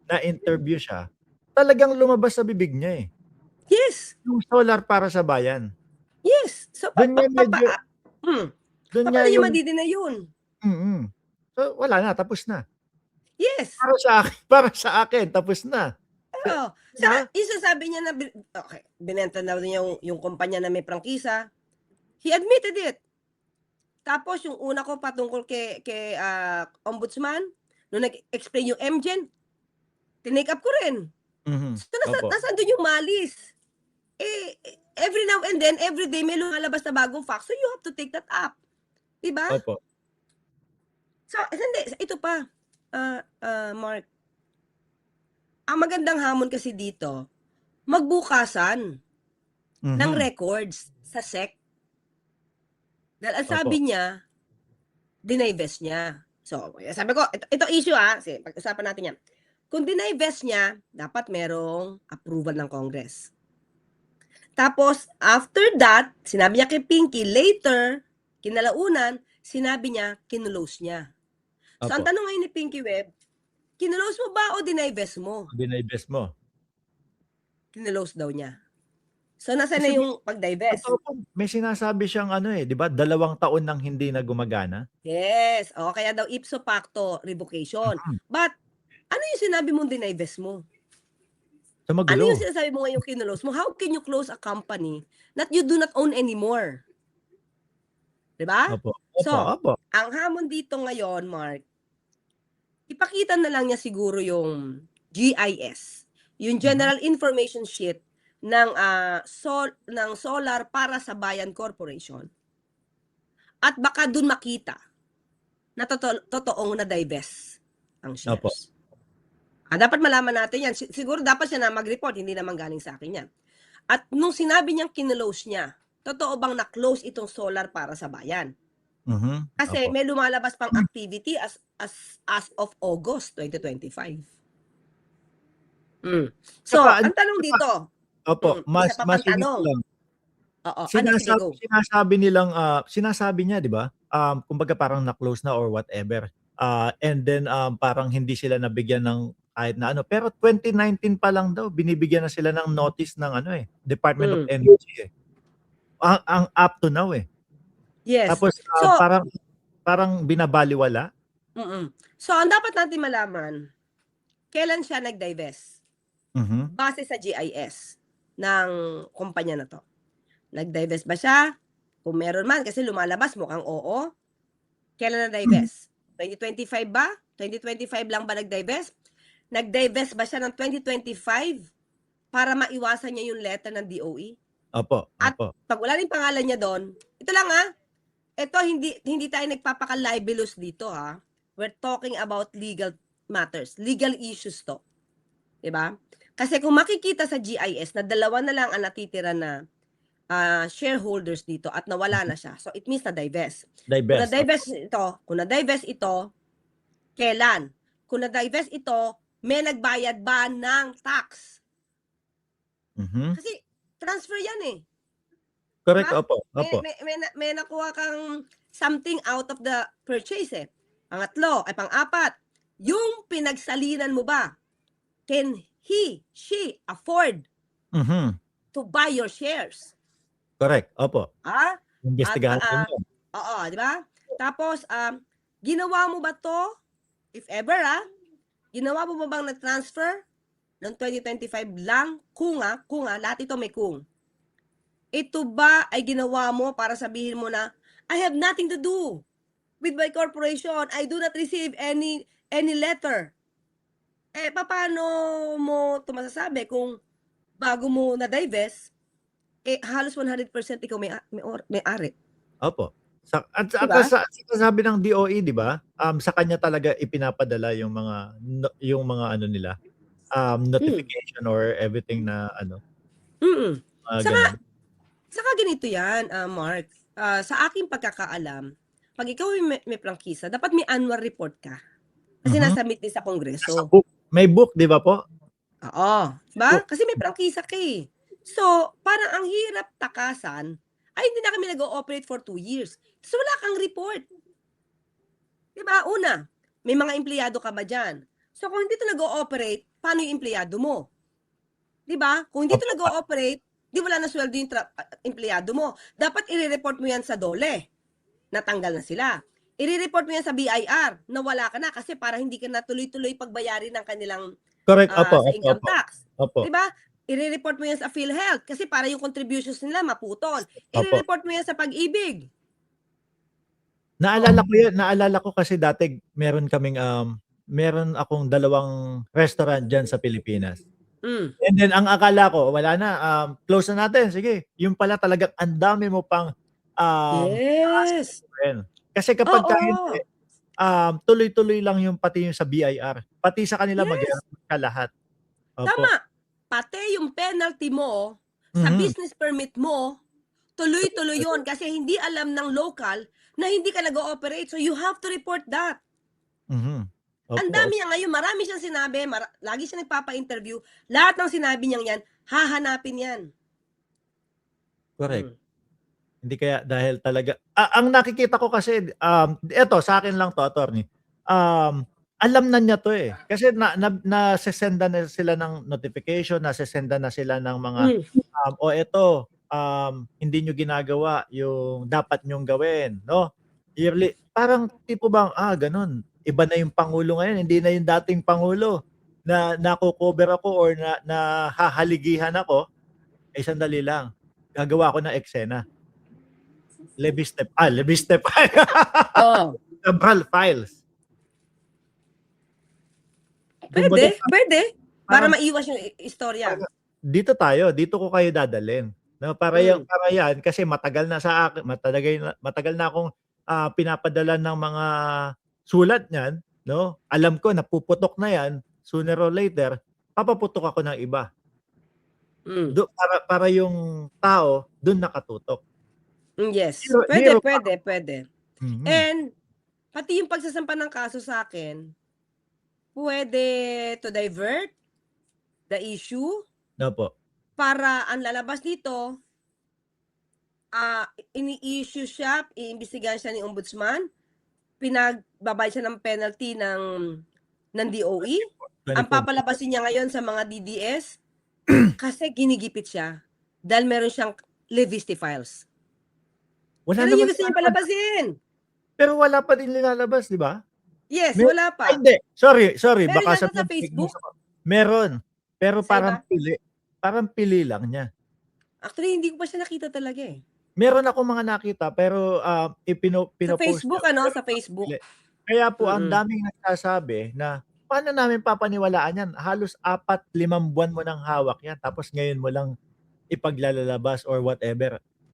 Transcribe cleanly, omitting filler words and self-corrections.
na-interview siya, talagang lumabas sa bibig niya, eh. Yes. Yung solar para sa bayan. Yes. So, Dun niya medyo dun niya paano niyo yung madi-deny yun? So, wala na, tapos na. Yes. Para sa akin, tapos na. Oo. Di Saka, ba? yung sasabi niya na, okay, binenta na niya yung kumpanya na may prangkisa. He admitted it. Tapos, yung una ko patungkol kay ombudsman, nung nag-explain yung MGen, tinake up ko rin. So, Opo. nasaan doon yung malis? Every now and then, every day, may lumalabas na bagong facts, so you have to take that up. Diba? Opo. So, hindi, ito pa, Mark. Ang magandang hamon kasi dito, magbukasan ng records sa SEC. Dahil ang sabi niya, dinivest niya. So, sabi ko, ito issue sige, pag-usapan natin yan. Kung dinivest niya, dapat merong approval ng Congress. Tapos, after that, sinabi niya kay Pinky, later, kinalaunan, sinabi niya, kinulose niya. So, ang tanong ngayon ni Pinky Webb, kinulose mo ba o dinivest mo? Dinivest mo. Kinulose daw niya. So, nasa na yung pag-divest? May sinasabi siyang di ba, 2 taon nang hindi na gumagana? Yes. O, kaya daw ipso facto revocation. But, ano yung sinabi mong dinivest mo? Ano yung sinasabi mo ngayong kinulose mo? How can you close a company that you do not own anymore? Diba? So, ang hamon dito ngayon, Mark, ipakita na lang niya siguro yung GIS, yung General Information Sheet ng Solar para sa Bayan Corporation. At baka dun makita na totoong na-divest ang shares. Dapat malaman natin yan. Siguro dapat siya na mag-report, hindi naman galing sa akin yan. At nung sinabi niyang kinlose niya, totoo bang na-close itong solar para sa bayan? Kasi may lumalabas pang activity as of August 2025. So, ang tanong dito. Mas higit lang. Sinasabi niya, di ba? Kumbaga parang na-close na or whatever. And then parang hindi sila nabigyan ng kahit na ano. Pero 2019 pa lang daw, binibigyan na sila ng notice ng Department of Energy. Ang up to now Yes. Tapos parang binabaliwala. So, ang dapat natin malaman, kailan siya nag-divest? Base sa GIS ng kumpanya na to. Nag-divest ba siya? Kung meron man, kasi lumalabas mukhang oo. Kailan na-divest? 2025 ba? 2025 lang ba nag-divest? Nag-divest ba siya ng 2025 para maiwasan niya yung letter ng DOE? At pag wala rin pangalan niya doon, ito lang ito hindi tayo nagpapaka-libelous dito We're talking about legal matters, legal issues to. Diba? Kasi kung makikita sa GIS na 2 na lang ang natitira na shareholders dito at nawala na siya. So, it means na-divest. Kung na-divest ito, kailan? Kung na-divest ito, may nagbayad ba ng tax? Kasi, transfer yan Correct, diba? opo. May nakuha kang something out of the purchase pang-apat, yung pinagsalinan mo ba, can she afford to buy your shares? Correct, opo. Investigahan mo. Oo, di ba? Tapos, ginawa mo ba to, if ever ginawa mo ba bang na-transfer noong 2025 lang, kung lahat ito may kung. Ito ba ay ginawa mo para sabihin mo na, I have nothing to do with my corporation. I do not receive any letter. Paano mo ito masasabi kung bago mo na-divest, halos 100% ikaw may-ari. Opo. At sa sabi ng DOE, di ba? Sa kanya talaga ipinapadala yung mga nila, notification or everything na Saka ganito yan, Mark. Sa aking pagkakaalam, pag ikaw may prangkisa, dapat may annual report ka. Kasi nasubmit din sa Kongreso. May book, di ba po? Oo. Diba? Kasi may prangkisa ka So, parang ang hirap takasan, ay hindi na kami nag-ooperate for 2 years. So, wala kang report. Diba? Una, may mga empleyado ka ba dyan? So, kung hindi ito nag-ooperate, paano yung empleyado mo? 'Di ba? Kung hindi Opo, ito nag-ooperate, 'di wala na sweldo yung empleyado mo. Dapat i-report mo yan sa DOLE, natanggal na sila. I-report mo yan sa BIR, na wala ka na kasi para hindi ka na tuloy-tuloy pagbayarin ng kanilang correct. Opo, sa opo, income opo. tax. Opo, 'Di ba? I-report mo yan sa PhilHealth kasi para yung contributions nila maputol. opo. I-report mo yan sa Pag-ibig. Naalala Oh. ko 'yun, naalala ko kasi dati meron akong 2 restaurant diyan sa Pilipinas. Mm. And then ang akala ko wala na, close na natin, sige. Yun pala talagang ang dami mo pang, Yes. gagawin. Kasi kapagka hindi, Oo. tuloy-tuloy lang yung pati yung sa BIR, pati sa kanila Yes. mag-e-enroll ka lahat. Opo. Tama. Pati yung penalty mo sa Mhm. business permit mo, tuloy-tuloy yun kasi hindi alam ng local na hindi ka nag-ooperate. So you have to report that. Mhm. Ang Opo, dami niya ngayon, marami siyang sinabi, lagi siya nagpapa-interview. Lahat ng sinabi niyang yan, hahanapin yan. correct. Mm. Hindi kaya dahil talaga ang nakikita ko kasi, eto sa'kin lang 'to, attorney, alam na niya 'to, eh. Kasi nase-sendan na sila ng notification, nase-sendan na sila ng mga, Hmm. "Oh, eto, hindi niyo ginagawa yung dapat niyong gawin," 'no? Yearly parang tipo bang, gano'n, iba na yung pangulo ngayon, hindi na yung dating pangulo na nako-cover ako or nahahaligihan ako, eh, sandali lang, gagawa ako ng eksena. Levi Step Oo. Cabral Files. Kumbaga Puwede. Para parang maiwas yung istorya. parang dito ko kayo dadalhin, 'no, Hmm. para yan kasi matagal na akong, pinapadala ng mga sulat niyan, 'no, alam ko napuputok na yan, sooner or later papaputok ako ng iba. Hmm. Para yung tao dun nakatutok. Yes. Zero Puwede, zero pa. puwede, puwede. Mhm. And pati yung pagsasampa ng kaso sa'kin, puwede to divert the issue Opo. para ang lalabas dito, ini-issue siya, iimbestigahan siya ni ombudsman, pinagbabayad siya ng penalty ng DOE, ang 24. papalabasin niya ngayon sa mga DDS kasi ginigipit siya dahil meron siyang Levisti files. Wala Ganun naman yung gusto niyang nilalabas, palabasin. pero wala pa din nilalabas, 'di ba? Yes, Ay wala pa. hindi, sorry Meron baka yata sa sabihin fake news Facebook, ako. Meron, pero sa iba. parang pili lang niya. Actually, hindi ko pa siya nakita talaga, eh. Meron akong mga nakita pero, Sa pino-post niya Facebook ano, pero sa Facebook. pili. Kaya po ang Mm. daming nagsasabi na, "Paano namin papaniwalaan yan, halos 4, 5 buwan mo ng hawak yan tapos ngayon mo lang ipaglalabas or whatever."